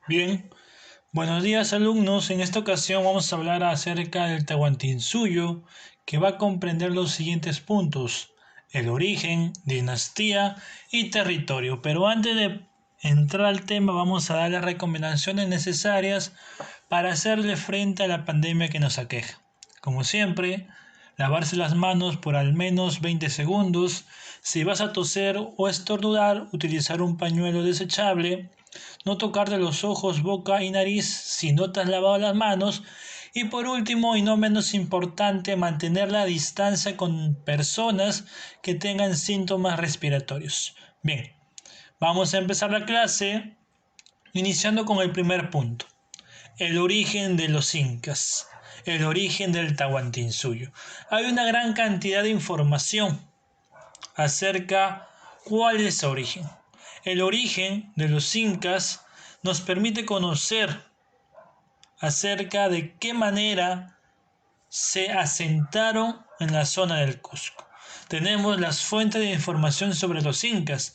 Bien, buenos días alumnos. En esta ocasión vamos a hablar acerca del Tahuantinsuyo, que va a comprender los siguientes puntos: el origen, dinastía y territorio. Pero antes de entrar al tema, vamos a dar las recomendaciones necesarias para hacerle frente a la pandemia que nos aqueja. Como siempre, lavarse las manos por al menos 20 segundos. Si vas a toser o estornudar, utilizar un pañuelo desechable. No tocarte los ojos, boca y nariz si no te has lavado las manos. Y por último, y no menos importante, mantener la distancia con personas que tengan síntomas respiratorios. Bien, vamos a empezar la clase iniciando con el primer punto: el origen de los incas, el origen del Tahuantinsuyo. Hay una gran cantidad de información acerca cuál es su origen. El origen de los incas nos permite conocer acerca de qué manera se asentaron en la zona del Cusco. Tenemos las fuentes de información sobre los incas.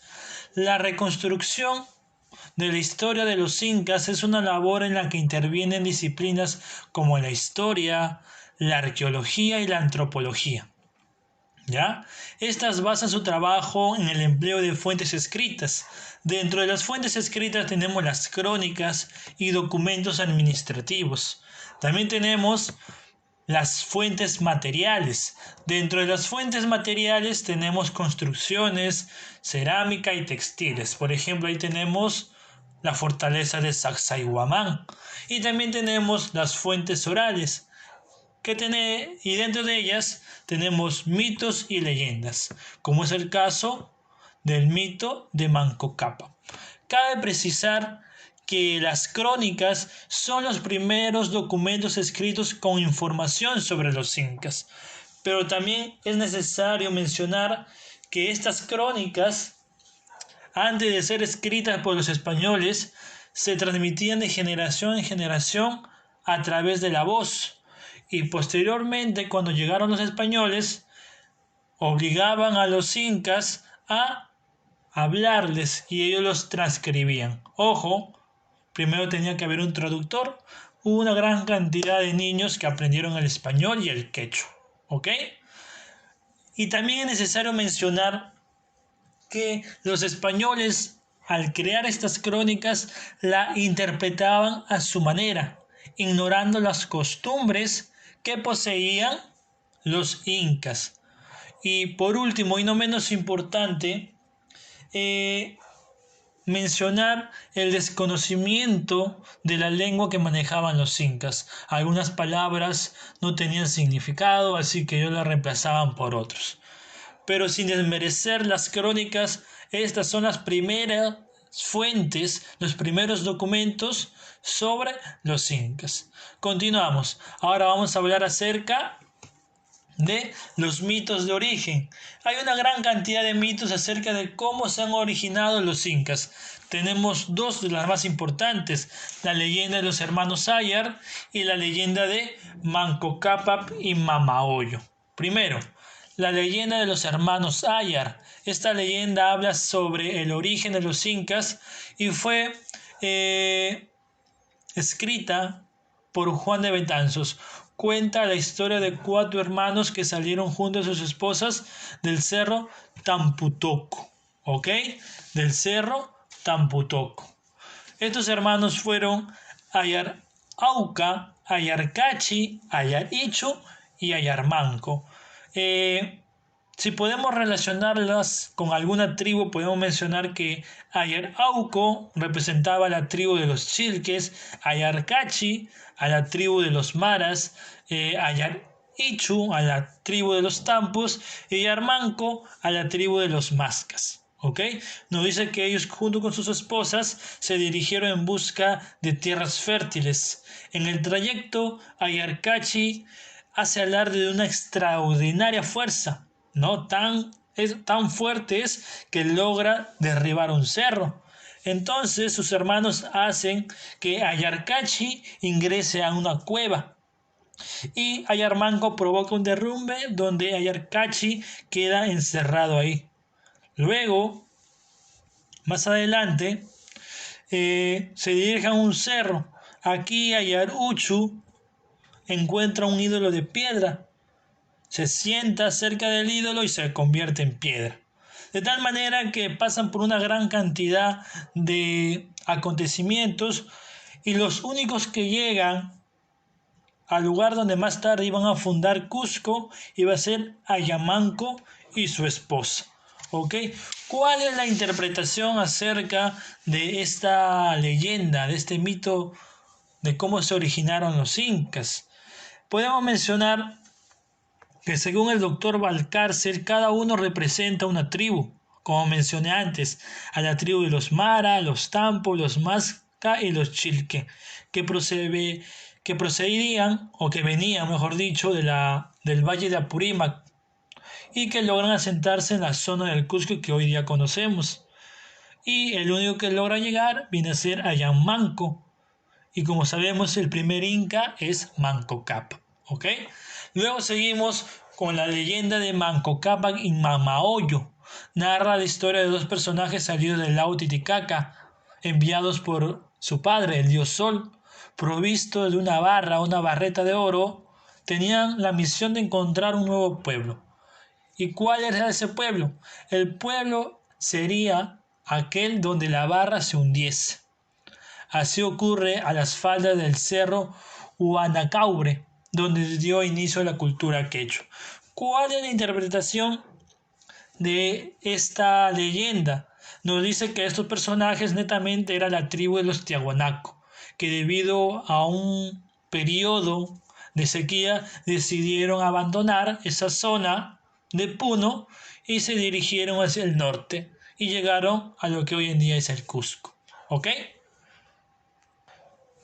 La reconstrucción de la historia de los incas es una labor en la que intervienen disciplinas como la historia, la arqueología y la antropología. ¿Ya? Estas basan su trabajo en el empleo de fuentes escritas. Dentro de las fuentes escritas tenemos las crónicas y documentos administrativos. También tenemos las fuentes materiales. Dentro de las fuentes materiales tenemos construcciones, cerámica y textiles. Por ejemplo, ahí tenemos la fortaleza de Sacsayhuamán. Y también tenemos las fuentes orales, y dentro de ellas tenemos mitos y leyendas, como es el caso del mito de Manco Cápac. Cabe precisar que las crónicas son los primeros documentos escritos con información sobre los incas, pero también es necesario mencionar que estas crónicas, antes de ser escritas por los españoles, se transmitían de generación en generación a través de la voz, y posteriormente, cuando llegaron los españoles, obligaban a los incas a hablarles y ellos los transcribían. Ojo, primero tenía que haber un traductor. Hubo una gran cantidad de niños que aprendieron el español y el quechua, ¿ok? Y también es necesario mencionar que los españoles, al crear estas crónicas, la interpretaban a su manera, ignorando las costumbres que poseían los incas. Y por último, y no menos importante, mencionar el desconocimiento de la lengua que manejaban los incas. Algunas palabras no tenían significado, así que ellos las reemplazaban por otros. Pero sin desmerecer las crónicas, estas son las primeras fuentes, los primeros documentos sobre los incas. Continuamos. Ahora vamos a hablar acerca de los mitos de origen. Hay una gran cantidad de mitos acerca de cómo se han originado los incas. Tenemos dos de las más importantes: la leyenda de los hermanos Ayar y la leyenda de Manco Cápac y Mamahoyo. Primero, la leyenda de los hermanos Ayar. Esta leyenda habla sobre el origen de los incas y fue escrita por Juan de Betanzos. Cuenta la historia de 4 hermanos que salieron junto a sus esposas del cerro Tamputoco. ¿Ok? Del cerro Tamputoco. Estos hermanos fueron Ayarauca, Ayarcachi, Ayarichu y Ayarmanco. Si podemos relacionarlas con alguna tribu, podemos mencionar que Ayarauco representaba a la tribu de los Chilques, Ayarcachi a la tribu de los Maras, Ayarichu a la tribu de los Tampos y Ayarmanco a la tribu de los Mascas. ¿Ok? Nos dice que ellos, junto con sus esposas, se dirigieron en busca de tierras fértiles. En el trayecto, Ayarcachi hace alarde de una extraordinaria fuerza, ¿no? Tan fuerte es que logra derribar un cerro. Entonces sus hermanos hacen que Ayarcachi ingrese a una cueva y Ayarmanco provoca un derrumbe donde Ayarcachi queda encerrado ahí. Luego, más adelante, se dirigen a un cerro. Aquí Ayaruchu encuentra un ídolo de piedra, se sienta cerca del ídolo y se convierte en piedra. De tal manera que pasan por una gran cantidad de acontecimientos y los únicos que llegan al lugar donde más tarde iban a fundar Cusco iba a ser Ayamanco y su esposa. ¿Ok? ¿Cuál es la interpretación acerca de esta leyenda, de este mito de cómo se originaron los incas? Podemos mencionar que según el doctor Valcárcel, cada uno representa una tribu, como mencioné antes, a la tribu de los Mara, los Tampo, los Masca y los Chilque, que, que procedían, o que venían, mejor dicho, del valle de Apurímac, y que logran asentarse en la zona del Cusco que hoy día conocemos. Y el único que logra llegar viene a ser Ayamanco, y como sabemos el primer inca es Manco Cápac, ¿ok? Luego seguimos con la leyenda de Manco Cápac y Mamahoyo. Narra la historia de dos personajes salidos del lago Titicaca, enviados por su padre, el dios Sol, provisto de una barreta de oro. Tenían la misión de encontrar un nuevo pueblo. ¿Y cuál era ese pueblo? El pueblo sería aquel donde la barra se hundiese. Así ocurre a las faldas del cerro Huanacaure, donde dio inicio a la cultura quechua. ¿Cuál es la interpretación de esta leyenda? Nos dice que estos personajes netamente eran la tribu de los Tiahuanaco, que debido a un periodo de sequía decidieron abandonar esa zona de Puno y se dirigieron hacia el norte y llegaron a lo que hoy en día es el Cusco. ¿Ok?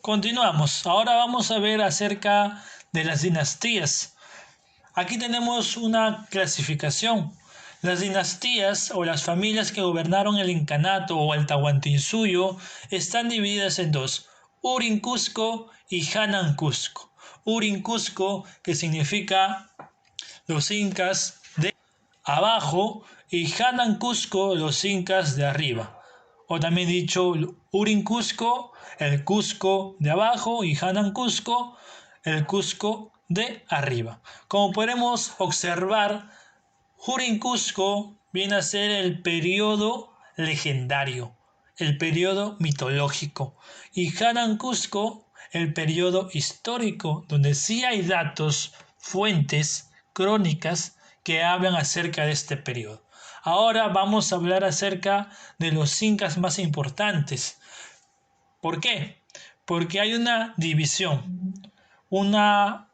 Continuamos. Ahora vamos a ver acerca de las dinastías. Aquí tenemos una clasificación. Las dinastías o las familias que gobernaron el Incanato o el Tahuantinsuyo están divididas en dos: Urin Cusco y Hanan Cusco. Urin Cusco, que significa los incas de abajo, y Hanan Cusco, los incas de arriba. O también dicho Urin Cusco, el Cusco de abajo, y Hanan Cusco, el Cusco de arriba. Como podemos observar, Urin Cusco viene a ser el periodo legendario, el periodo mitológico, y Hanan Cusco el periodo histórico, donde sí hay datos, fuentes, crónicas que hablan acerca de este periodo. Ahora vamos a hablar acerca de los incas más importantes. ¿Por qué? Porque hay una división, una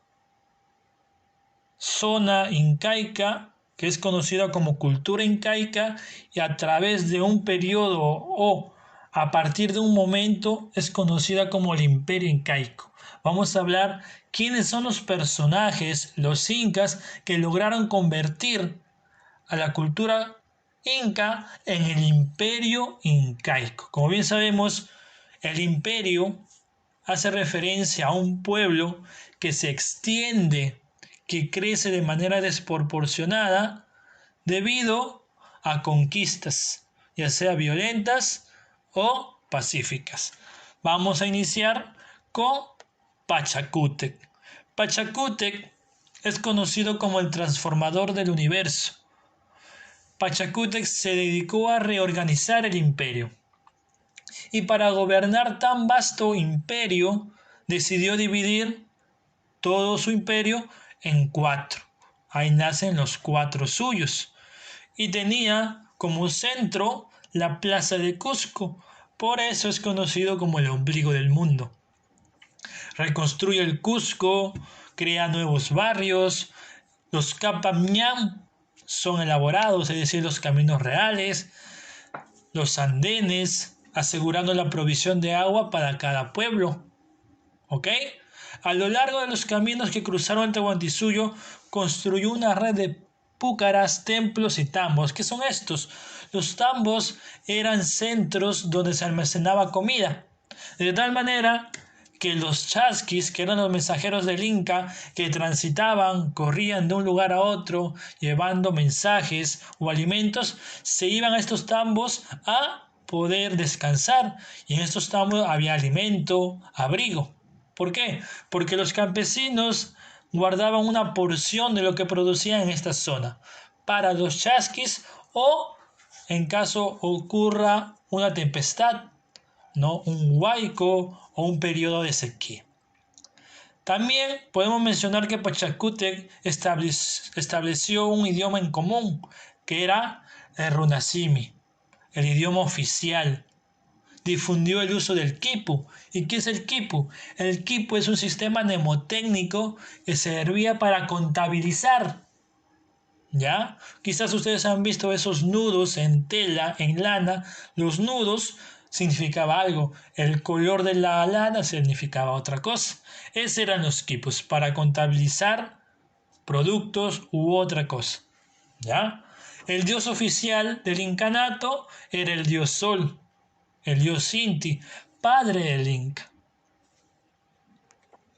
zona incaica que es conocida como cultura incaica, y a través de un periodo o a partir de un momento es conocida como el imperio incaico. Vamos a hablar quiénes son los personajes, los incas, que lograron convertir a la cultura inca en el imperio incaico. Como bien sabemos, el imperio hace referencia a un pueblo que se extiende, que crece de manera desproporcionada debido a conquistas, ya sea violentas o pacíficas. Vamos a iniciar con Pachacútec. Pachacútec es conocido como el transformador del universo. Pachacútec se dedicó a reorganizar el imperio, y para gobernar tan vasto imperio decidió dividir todo su imperio en cuatro. Ahí nacen los cuatro suyos. Y tenía como centro la plaza de Cusco. Por eso es conocido como el ombligo del mundo. Reconstruye el Cusco, crea nuevos barrios. Los Capamñán son elaborados, es decir, los caminos reales, los andenes, asegurando la provisión de agua para cada pueblo. ¿Ok? A lo largo de los caminos que cruzaron el Tahuantinsuyo, construyó una red de púcaras, templos y tambos. ¿Qué son estos? Los tambos eran centros donde se almacenaba comida, de tal manera que los chasquis, que eran los mensajeros del Inca, que transitaban, corrían de un lugar a otro, llevando mensajes o alimentos, se iban a estos tambos a poder descansar, y en estos tambos había alimento, abrigo. ¿Por qué? Porque los campesinos guardaban una porción de lo que producían en esta zona para los chasquis o en caso ocurra una tempestad, ¿no? Un huaico o un periodo de sequía. También podemos mencionar que Pachacútec estableció un idioma en común, que era el runasimi, el idioma oficial. Difundió el uso del quipu. ¿Y qué es el quipu? El quipu es un sistema mnemotécnico que servía para contabilizar. ¿Ya? Quizás ustedes han visto esos nudos en tela, en lana. Los nudos significaba algo. El color de la lana significaba otra cosa. Esos eran los quipus para contabilizar productos u otra cosa. ¿Ya? El dios oficial del incanato era el dios Sol, el dios Inti, padre del Inca.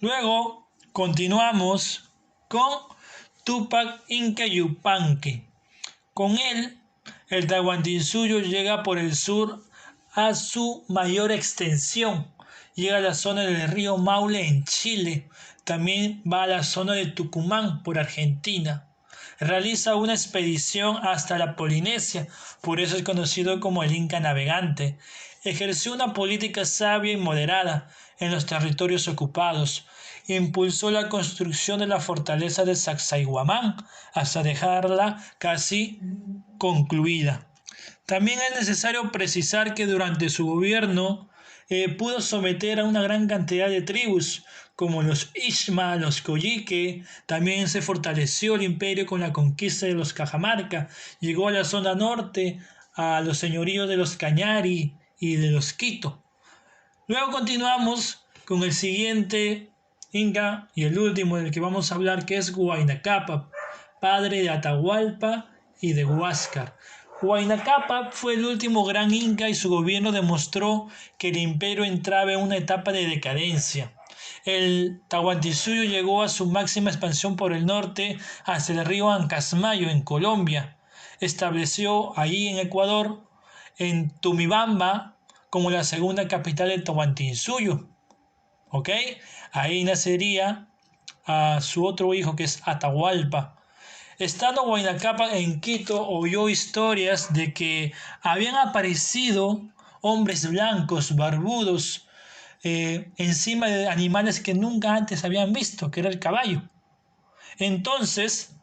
Luego continuamos con Tupac Inca Yupanqui. Con él, el Tahuantinsuyo llega por el sur a su mayor extensión. Llega a la zona del río Maule en Chile. También va a la zona de Tucumán por Argentina. Realiza una expedición hasta la Polinesia, por eso es conocido como el Inca Navegante. Ejerció una política sabia y moderada en los territorios ocupados. Impulsó la construcción de la fortaleza de Sacsayhuamán hasta dejarla casi concluida. También es necesario precisar que durante su gobierno pudo someter a una gran cantidad de tribus, como los Ixma, los Coyique. También se fortaleció el imperio con la conquista de los Cajamarca. Llegó a la zona norte, a los señoríos de los Cañari y de los Quito. Luego continuamos con el siguiente Inca y el último del que vamos a hablar, que es Huayna Cápac, padre de Atahualpa y de Huáscar. Huayna Cápac fue el último gran Inca y su gobierno demostró que el imperio entraba en una etapa de decadencia. El Tahuantinsuyo llegó a su máxima expansión por el norte hasta el río Ancasmayo en Colombia. Estableció ahí en Ecuador, en Tumibamba, como la segunda capital del Tahuantinsuyo. ¿Ok? Ahí nacería a su otro hijo, que es Atahualpa. Estando Huayna Cápac en Quito, oyó historias de que habían aparecido hombres blancos, barbudos, encima de animales que nunca antes habían visto, que era el caballo. Entonces,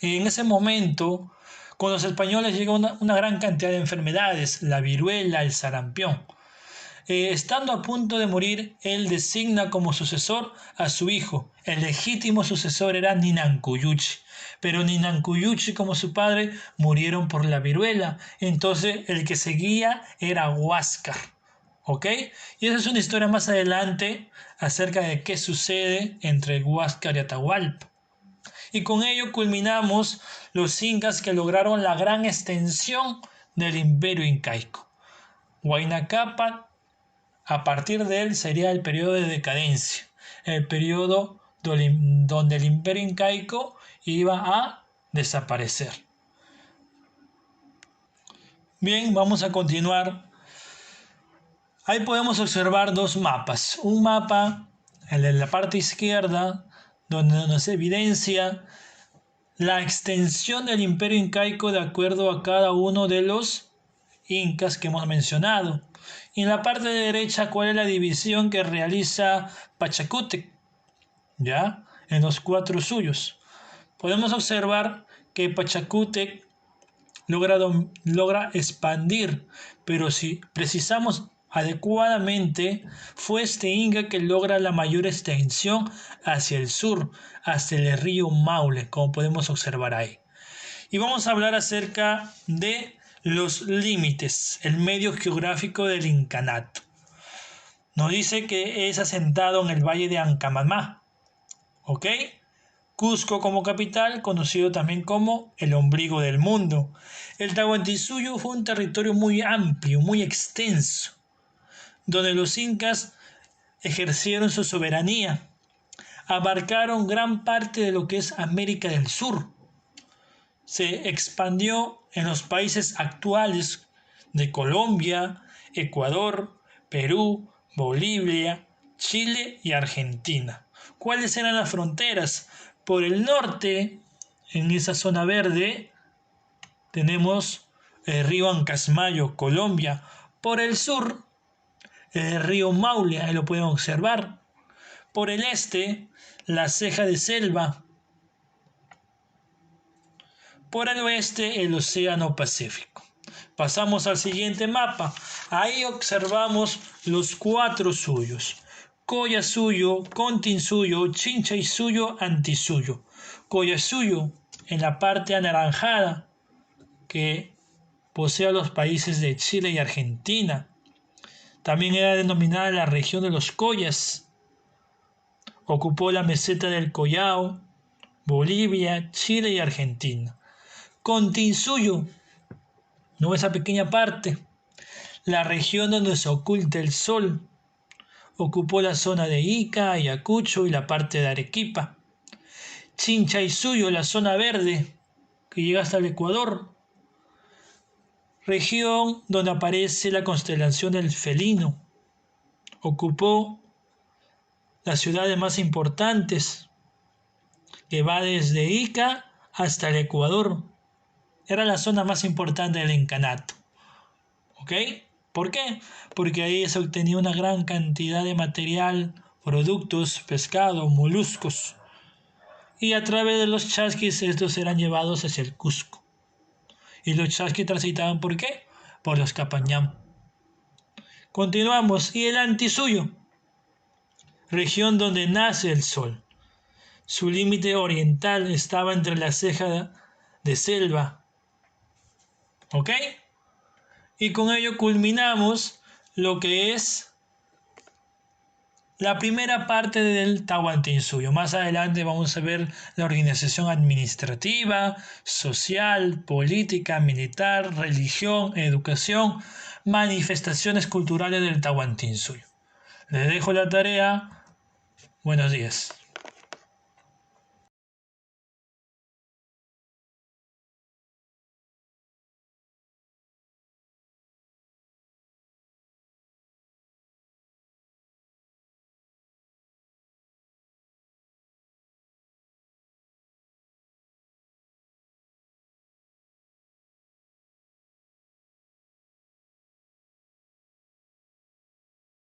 en ese momento, con los españoles llegó una gran cantidad de enfermedades, la viruela, el sarampión. Estando a punto de morir, él designa como sucesor a su hijo. El legítimo sucesor era Ninankuyuchi, pero Ninankuyuchi como su padre murieron por la viruela. Entonces el que seguía era Huáscar. ¿Ok? Y esa es una historia más adelante acerca de qué sucede entre Huáscar y Atahualpa. Y con ello culminamos los incas que lograron la gran extensión del imperio incaico. Huayna Cápac, a partir de él sería el periodo de decadencia, el periodo donde el imperio incaico iba a desaparecer. Bien, vamos a continuar. Ahí podemos observar dos mapas. Un mapa, el de la parte izquierda, donde nos evidencia la extensión del imperio incaico de acuerdo a cada uno de los incas que hemos mencionado. Y en la parte derecha, ¿cuál es la división que realiza Pachacútec? ¿Ya? En los 4 suyos. Podemos observar que Pachacútec logra expandir, pero si precisamos adecuadamente, fue este Inca que logra la mayor extensión hacia el sur, hasta el río Maule, como podemos observar ahí. Y vamos a hablar acerca de los límites, el medio geográfico del incanato. Nos dice que es asentado en el valle de Ancamamá, ¿ok? Cusco como capital, conocido también como el ombligo del mundo. El Tahuantinsuyo fue un territorio muy amplio, muy extenso, donde los incas ejercieron su soberanía. Abarcaron gran parte de lo que es América del Sur. Se expandió en los países actuales de Colombia, Ecuador, Perú, Bolivia, Chile y Argentina. ¿Cuáles eran las fronteras? Por el norte, en esa zona verde, tenemos el río Ancasmayo, Colombia. Por el sur, el río Maule, ahí lo pueden observar. Por el este, la ceja de selva. Por el oeste, el océano Pacífico. Pasamos al siguiente mapa. Ahí observamos los 4 suyos. Collasuyo, Continsuyo, Chinchaysuyo, Antisuyo. Collasuyo en la parte anaranjada que posee a los países de Chile y Argentina. También era denominada la región de los Collas. Ocupó la meseta del Collao, Bolivia, Chile y Argentina. Continsuyo, no esa pequeña parte, la región donde se oculta el sol. Ocupó la zona de Ica, Ayacucho y la parte de Arequipa. Chinchaysuyo, la zona verde que llega hasta el Ecuador. Región donde aparece la constelación del Felino. Ocupó las ciudades más importantes, que va desde Ica hasta el Ecuador. Era la zona más importante del incanato. ¿Ok? ¿Por qué? Porque ahí se obtenía una gran cantidad de material, productos, pescado, moluscos. Y a través de los chasquis estos eran llevados hacia el Cusco. Y los chasquis transitaban ¿por qué? Por los Capañán. Continuamos. Y el Antisuyo, región donde nace el sol. Su límite oriental estaba entre la ceja de selva. ¿Ok? Y con ello culminamos lo que es la primera parte del Tahuantinsuyo. Más adelante vamos a ver la organización administrativa, social, política, militar, religión, educación, manifestaciones culturales del Tahuantinsuyo. Les dejo la tarea. Buenos días.